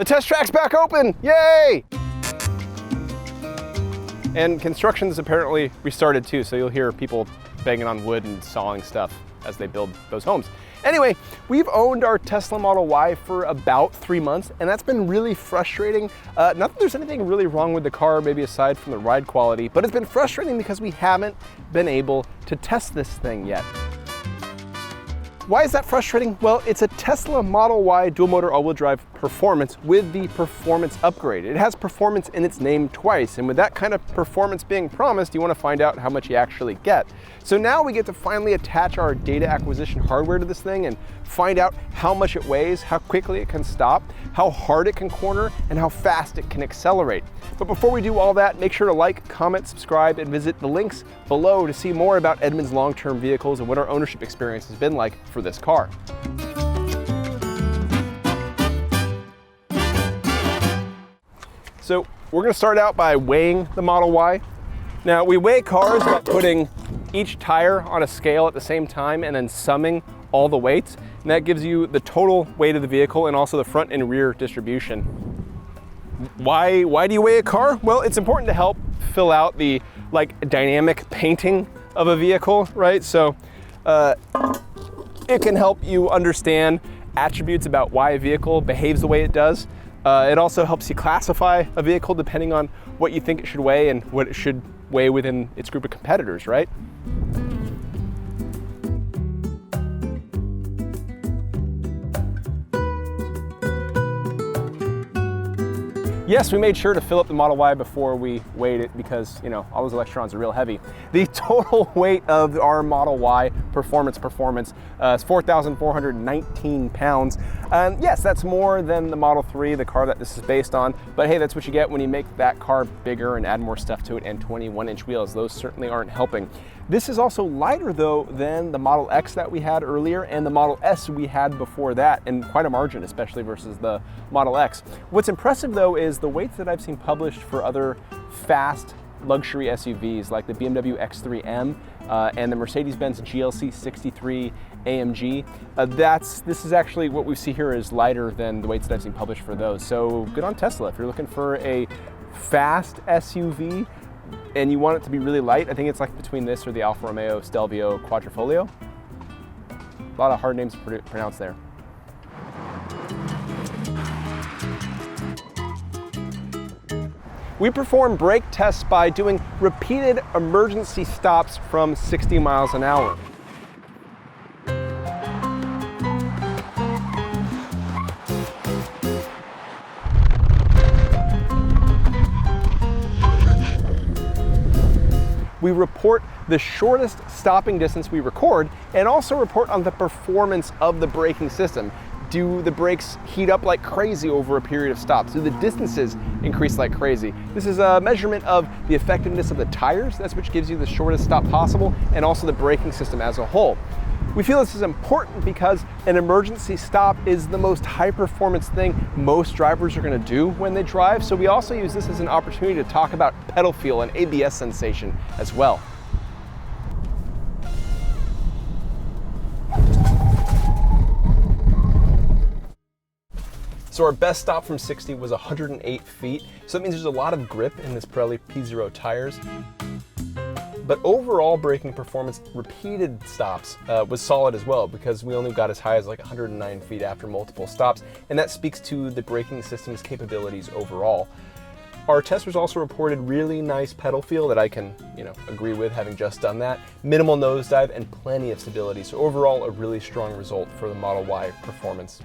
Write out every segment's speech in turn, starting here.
The test track's back open, yay! And construction's apparently restarted too, so you'll hear people banging on wood and sawing stuff as they build those homes. Anyway, we've owned our Tesla Model Y for about 3 months, and that's been really frustrating. Not that there's anything really wrong with the car, maybe aside from the ride quality, but it's been frustrating because we haven't been able to test this thing yet. Why is that frustrating? Well, it's a Tesla Model Y dual motor all-wheel drive performance with the performance upgrade. It has performance in its name twice, and with that kind of performance being promised, you want to find out how much you actually get. So now we get to finally attach our data acquisition hardware to this thing and find out how much it weighs, how quickly it can stop, how hard it can corner, and how fast it can accelerate. But before we do all that, make sure to like, comment, subscribe, and visit the links below to see more about Edmunds long-term vehicles and what our ownership experience has been like for this car. So we're going to start out by weighing the Model Y. Now we weigh cars by putting each tire on a scale at the same time and then summing all the weights, and that gives you the total weight of the vehicle and also the front and rear distribution. Why do you weigh a car? Well, it's important to help fill out the dynamic painting of a vehicle, right? So it can help you understand attributes about why a vehicle behaves the way it does. It also helps you classify a vehicle depending on what you think it should weigh and what it should weigh within its group of competitors, right? Yes, we made sure to fill up the Model Y before we weighed it because, you know, all those electrons are real heavy. The total weight of our Model Y performance is 4,419 pounds. Yes, that's more than the Model 3, the car that this is based on, but hey, that's what you get when you make that car bigger and add more stuff to it and 21-inch wheels. Those certainly aren't helping. This is also lighter though than the Model X that we had earlier and the Model S we had before that, and quite a margin, especially versus the Model X. What's impressive though is the weights that I've seen published for other fast luxury SUVs like the BMW X3M and the Mercedes-Benz GLC 63 AMG. This is actually what we see here is lighter than the weights that I've seen published for those. So good on Tesla. If you're looking for a fast SUV and you want it to be really light, I think it's like between this or the Alfa Romeo Stelvio Quadrifoglio. A lot of hard names to pronounce there. We perform brake tests by doing repeated emergency stops from 60 miles an hour. We report the shortest stopping distance we record and also report on the performance of the braking system. Do the brakes heat up like crazy over a period of stops? Do the distances increase like crazy? This is a measurement of the effectiveness of the tires. That's which gives you the shortest stop possible, and also the braking system as a whole. We feel this is important because an emergency stop is the most high performance thing most drivers are going to do when they drive. So we also use this as an opportunity to talk about pedal feel and ABS sensation as well. So our best stop from 60 was 108 feet. So that means there's a lot of grip in this Pirelli P0 tires. But overall braking performance, repeated stops, was solid as well because we only got as high as like 109 feet after multiple stops, and that speaks to the braking system's capabilities overall. Our testers also reported really nice pedal feel that I can, agree with, having just done that. Minimal nosedive and plenty of stability. So overall, a really strong result for the Model Y performance.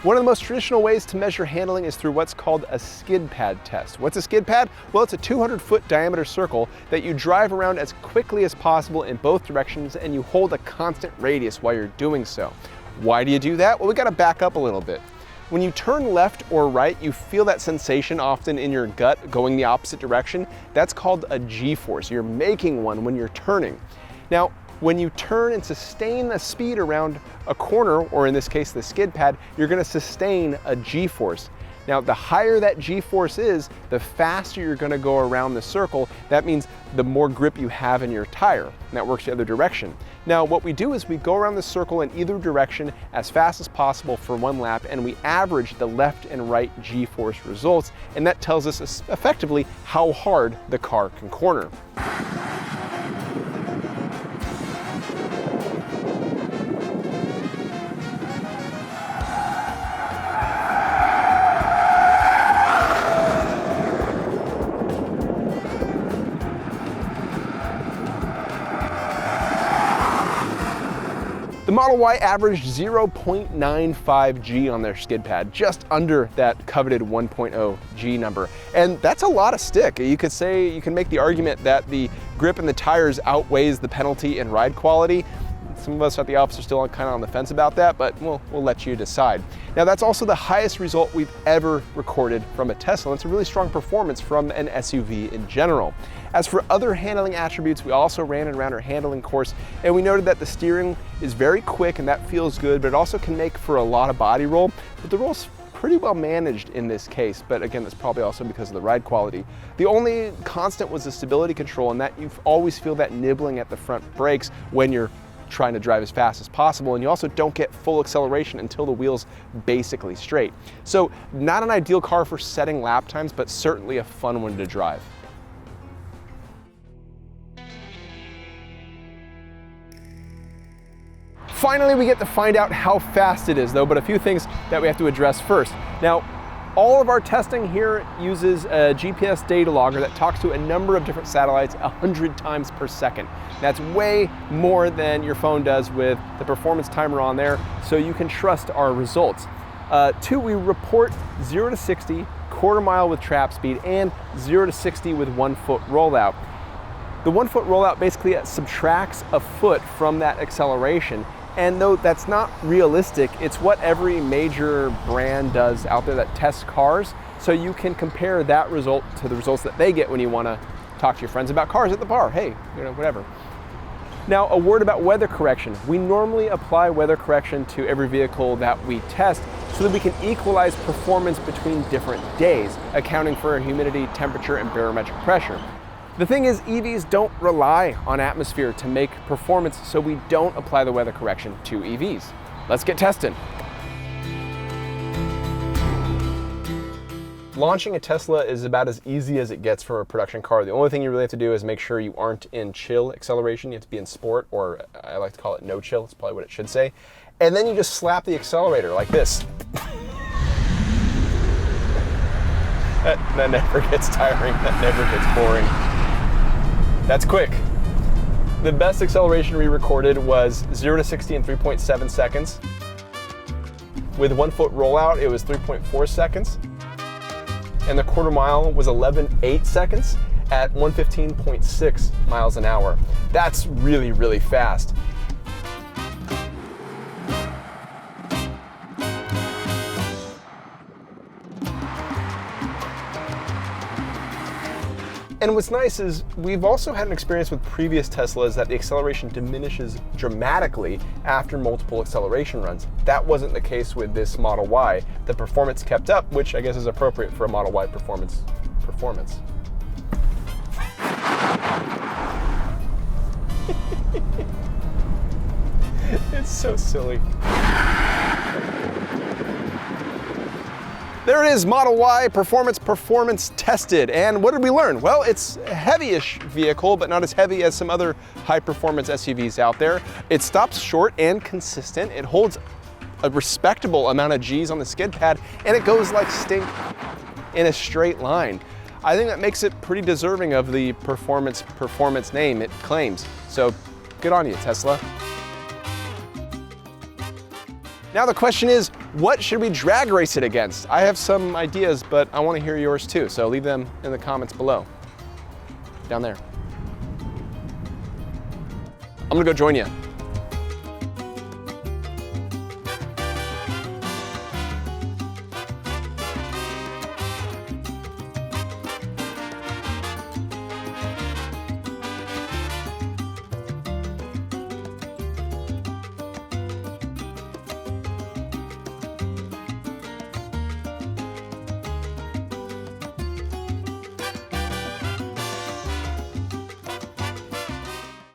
One of the most traditional ways to measure handling is through what's called a Skidpad test. What's a skid pad? Well, it's a 200-foot diameter circle that you drive around as quickly as possible in both directions, and you hold a constant radius while you're doing so. Why do you do that? Well, we gotta back up a little bit. When you turn left or right, you feel that sensation often in your gut going the opposite direction. That's called a G-force. You're making one when you're turning. Now, when you turn and sustain the speed around a corner, or in this case the skid pad, you're going to sustain a G-force. Now, the higher that G-force is, the faster you're gonna go around the circle. That means the more grip you have in your tire, and that works the other direction. Now, what we do is we go around the circle in either direction as fast as possible for one lap, and we average the left and right G-force results, and that tells us effectively how hard the car can corner. The Model Y averaged 0.95 G on their skid pad, just under that coveted 1.0 G number. And that's a lot of stick. You could say, you can make the argument that the grip in the tires outweighs the penalty in ride quality. Some of us at the office are still kind of on the fence about that, but we'll let you decide. Now, that's also the highest result we've ever recorded from a Tesla. It's a really strong performance from an SUV in general. As for other handling attributes, we also ran it around our handling course, and we noted that the steering is very quick and that feels good, but it also can make for a lot of body roll. But the roll's pretty well managed in this case, but again, that's probably also because of the ride quality. The only constant was the stability control, and that you always feel that nibbling at the front brakes when you're trying to drive as fast as possible, and you also don't get full acceleration until the wheel's basically straight. So not an ideal car for setting lap times, but certainly a fun one to drive. Finally, we get to find out how fast it is though, but a few things that we have to address first. Now, all of our testing here uses a GPS data logger that talks to a number of different satellites 100 times per second. That's way more than your phone does with the performance timer on there, so you can trust our results. Two, we report 0 to 60, quarter mile with trap speed, and 0 to 60 with 1 foot rollout. The 1 foot rollout basically subtracts a foot from that acceleration. And though that's not realistic, it's what every major brand does out there that tests cars. So you can compare that result to the results that they get when you want to talk to your friends about cars at the bar. Hey, whatever. Now, a word about weather correction. We normally apply weather correction to every vehicle that we test so that we can equalize performance between different days, accounting for humidity, temperature, and barometric pressure. The thing is, EVs don't rely on atmosphere to make performance, so we don't apply the weather correction to EVs. Let's get testing. Launching a Tesla is about as easy as it gets from a production car. The only thing you really have to do is make sure you aren't in chill acceleration. You have to be in sport, or I like to call it no chill. It's probably what it should say. And then you just slap the accelerator like this. That never gets tiring. That never gets boring. That's quick. The best acceleration we recorded was 0 to 60 in 3.7 seconds. With 1 foot rollout, it was 3.4 seconds. And the quarter mile was 11.8 seconds at 115.6 miles an hour. That's really, really fast. And what's nice is we've also had an experience with previous Teslas that the acceleration diminishes dramatically after multiple acceleration runs. That wasn't the case with this Model Y. The performance kept up, which I guess is appropriate for a Model Y performance. It's so silly. There it is, Model Y performance tested. And what did we learn? Well, it's a heavy-ish vehicle, but not as heavy as some other high-performance SUVs out there. It stops short and consistent. It holds a respectable amount of G's on the skid pad, and it goes like stink in a straight line. I think that makes it pretty deserving of the performance name it claims. So good on you, Tesla. Now the question is, what should we drag race it against? I have some ideas, but I want to hear yours too, so leave them in the comments below. Down there. I'm gonna go join you.